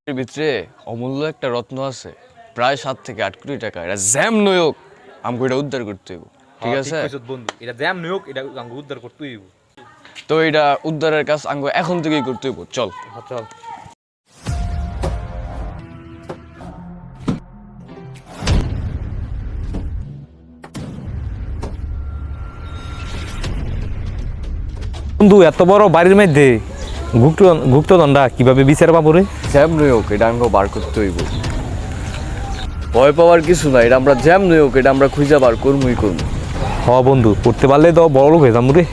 এর ভিতরে অমূল্য একটা রত্ন আছে, প্রায় 7 থেকে 8 কোটি টাকা। এটা জ্যাম নয়ক আমাকে এটা উদ্ধার করতে হইব, ঠিক আছে? বন্ধু, এটা জ্যাম নয়ক, এটা আমাকে উদ্ধার করতে হইব। তো এটা উদ্ধারের কাজ আমাকে এখন থেকেই করতে হইব, চল। চল। বন্ধু, এত বড় বাড়ির মধ্যে গুপ্তধনটা কিভাবে বিচার পাবো রে? জ্যাম নয়ক এটা আমাকে বার করতে হইব। ভয় পাওয়ার কিছু নাই, এটা আমরা জ্যাম নয়ক এটা আমরা খুঁজে বার করবই করব। হ বন্ধু, করতে পারলে তো বড় লোক হয়ে যাবো রে।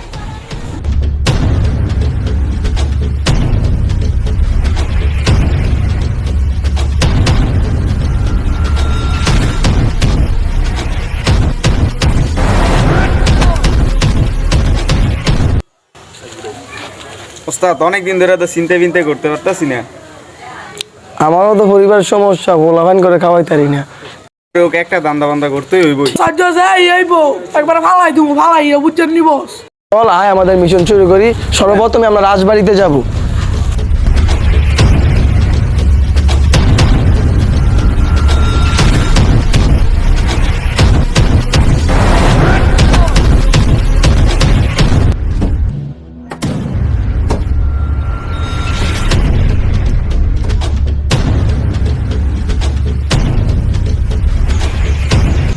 ওস্তাদ অনেকদিন ধরে তো চিন্তা বিনতে করতে পারতাছি না। আমারও তো পরিবারের সমস্যা, গোলাপান করে খাওয়াই তারি না। ওকে একটা দান্দা বান্দা করতেই হইব। একবার ফালাই দিব, ফালাই বুঝছেন নি বস। চল আয় আমাদের মিশন শুরু করি। সর্বপ্রথমে আমরা রাজবাড়িতে যাব।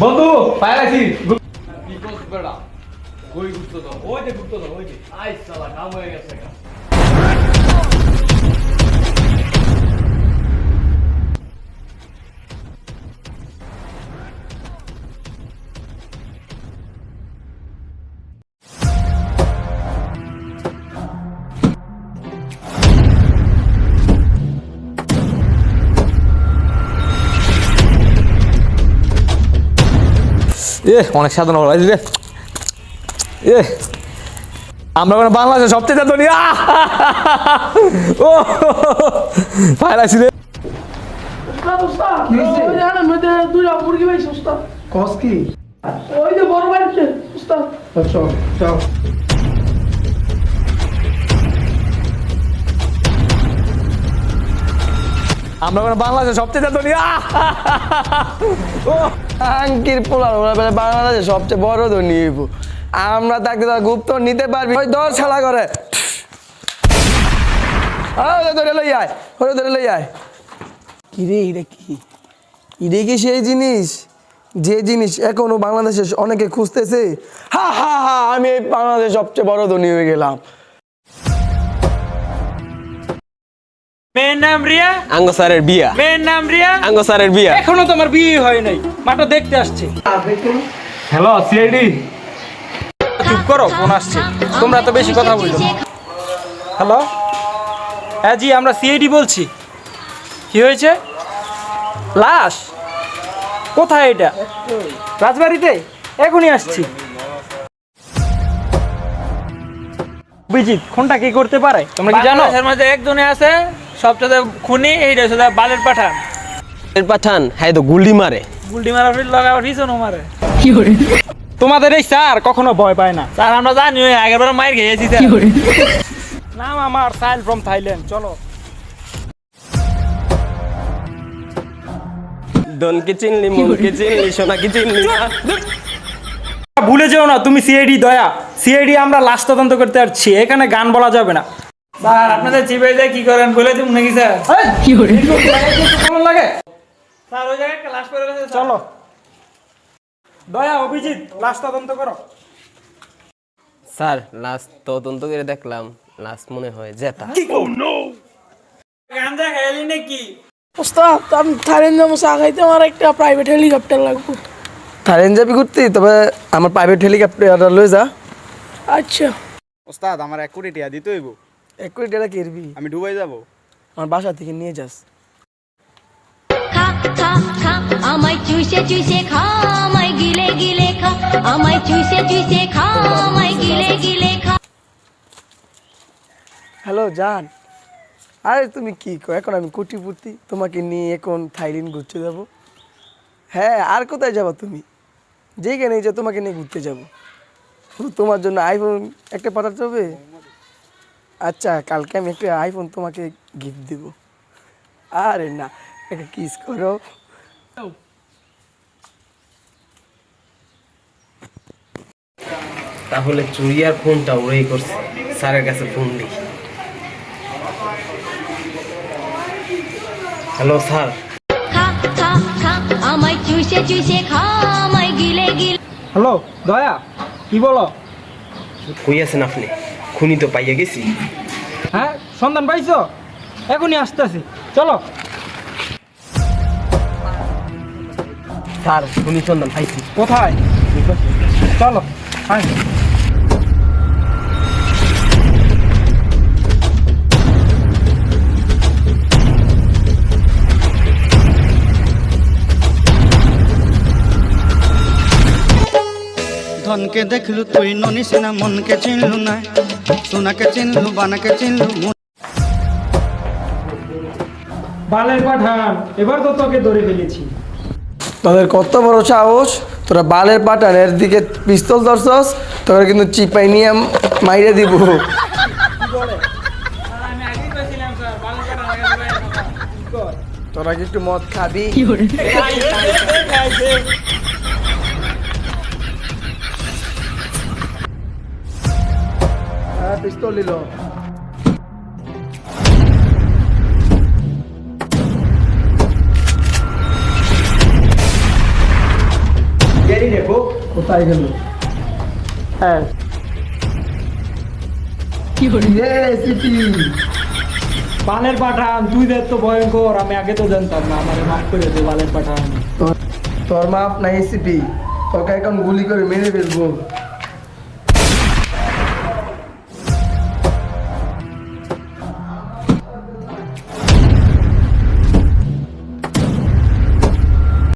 বন্ধু, পাইলাছি। কি করছ বেটা? কই গুপ্তধন? ওই যে গুপ্তধন, ওই যে। আই শালা কাম হয়ে গেছে গা। অনেক সাধনা হলো রে। আমরা মানে বাংলাদেশের সবচেয়ে ধনী। ও পাইলাছি রে। আমরা মানে বাংলাদেশের সবচেয়ে ধনী। ও আঙ্কির পোলার ওরা বলে বাংলাদেশে সবচেয়ে বড় ধনী হইব। আমরা তাকে তো গুপ্ত নিতে পারবি ওই 10 খেলা করে। ধরে লই আয়, ওরে ধরে লই আয়। কিরে এটা কি? এটা কি সেই জিনিস যে জিনিস এখনো বাংলাদেশে অনেকে খুঁজতেছে? হা হা হা, আমি এই বাংলাদেশের সবচেয়ে বড় ধনী হয়ে গেলাম। মেয়ের নাম রিয়া, আঙ্গ স্যারের বিয়া, মেয়ের নাম রিয়া। আঙ্গ স্যারের বিয়া। এখনো তোমার বিয়ে হয় নাই, মাত্র দেখতে আসছে। Hello CID. চুপ করো, ফোন আসছে। তোমরা তো বেশি কথা বলছো। হ্যালো, হ্যাঁ জি, আমরা সিআইডি বলছি। কি হয়েছে? লাশ কোথায়? এটা রাজবাড়িতে। এখনই আসছি। অভিজিৎ খুনটা কি করতে পারে তোমরা কি জানো? এর মধ্যে একজনে আছে সবচেয়ে খুনি, এইটা হচ্ছে বালের পাঠান। এর পাঠান হ্যাঁ তো গুল্ডি মারে। গুলটি মারা ফির লাগাবার পিছনও মারে। তোমাদের এই স্যার কখনো ভয় পায় না। স্যার আমরা জানি, ওই আগের বার মাইর খেয়েছি স্যার। নাম আমার সাইল ফ্রম থাইল্যান্ড। চলো। ডনকে চিনলি, মনকে চিনলি, সোনাকে চিনলি না। ভুলে যেও না তুমি সিআইডি দয়া। সিআইডি আমরা লাশ তদন্ত করতে আসছি, এখানে গান বলা যাবে না। স্যার আপনাদের চিপে যায় কি করেন বলে তুমি নাকি স্যার? কি করে কেমন লাগে স্যার? ওই জায়গায় একটা লাশ পড়ে রয়েছে। চলো দয়া, অভিজিৎ লাশ তদন্ত করো। স্যার লাস্ট তদন্ত করে দেখলাম লাস্ট মনে হয় জেতা। গাঞ্জা খেয়ালি নাকি? ওস্তাদ আমি থাইল্যান্ড যাবো, চা খাইতে। আমার একটা প্রাইভেট হেলিকপ্টার লাগবে। থাইল্যান্ড যাবি ঘুরতে? তবে আমার প্রাইভেট হেলিকপ্টার লয়ে যা। আচ্ছা ওস্তাদ আমার 1 কোটি টাকা দিতে হইব। 1 কোটি টাকা কিনবি? আমি দুবাই যাব। আমার বাসা থেকে নিয়ে যাস। খা খা খা আমায় চুষে চুষে খা, আমায় গিলে গিলে খা, আমায় চুষে চুষে খা, আমায় গিলে গিলে খা। হ্যালো জান, আরে তুমি কি কো? এখন আমি কোটিপতি, তোমাকে নিয়ে এখন থাইল্যান্ড ঘুরতে যাব। হ্যাঁ, আর কোথায় যাবো তুমি? যেখানেই যা তোমাকে নিয়ে ঘুরতে যাব। তোমার জন্য আইফোন একটা পাঠাতে হবে। আচ্ছা, কালকে আমি একটা আইফোন তোমাকে গিফট দেব। আরে না, একটা কিস করো। তাহলে চুরি আর ফোনটা ওরাই করছে, স্যারের কাছে ফোন দিই। Hello sir. খা খা খা আমায় চুষে চুষে খা আমায় গিলে গিলে হ্যালো দয়া, কি বলো? কই আছেন আপনি? খুনি তো পাইয়া গেছি। হ্যাঁ, সন্ধান পাইছো? এখনই আসতেছি, চলো। স্যার খুনি সন্ধান পাইছি। কোথায়? চলো, হ্যাঁ। ধনকে দেখলু তুই ননিস না, মনকে চিনলু না, সোনাকে চিনলু বানাকে চিনলু। বালের পাঠান, এবার তো তোকে ধরে ফেলেছি। তোদের কত বড় সাহস, তোরা বালের পাঠানের দিকে পিস্তল ধরছস, তোরা কিন্তু চিপাই নিয়ে মাইরে দিব। তোরা কি একটু মদ খাবি? হ্যাঁ, পিস্তল নিল। কোথায় গেল? হ্যাঁ, বালের পাঠান, তুই দেখ তো ভয়ঙ্কর, আমি আগে তো জানতাম না। আমার মাফ করে দে বালের পাঠান। তোর মাপ নাই এসিপি, তোকে এখন গুলি করে মেরে ফেলবো।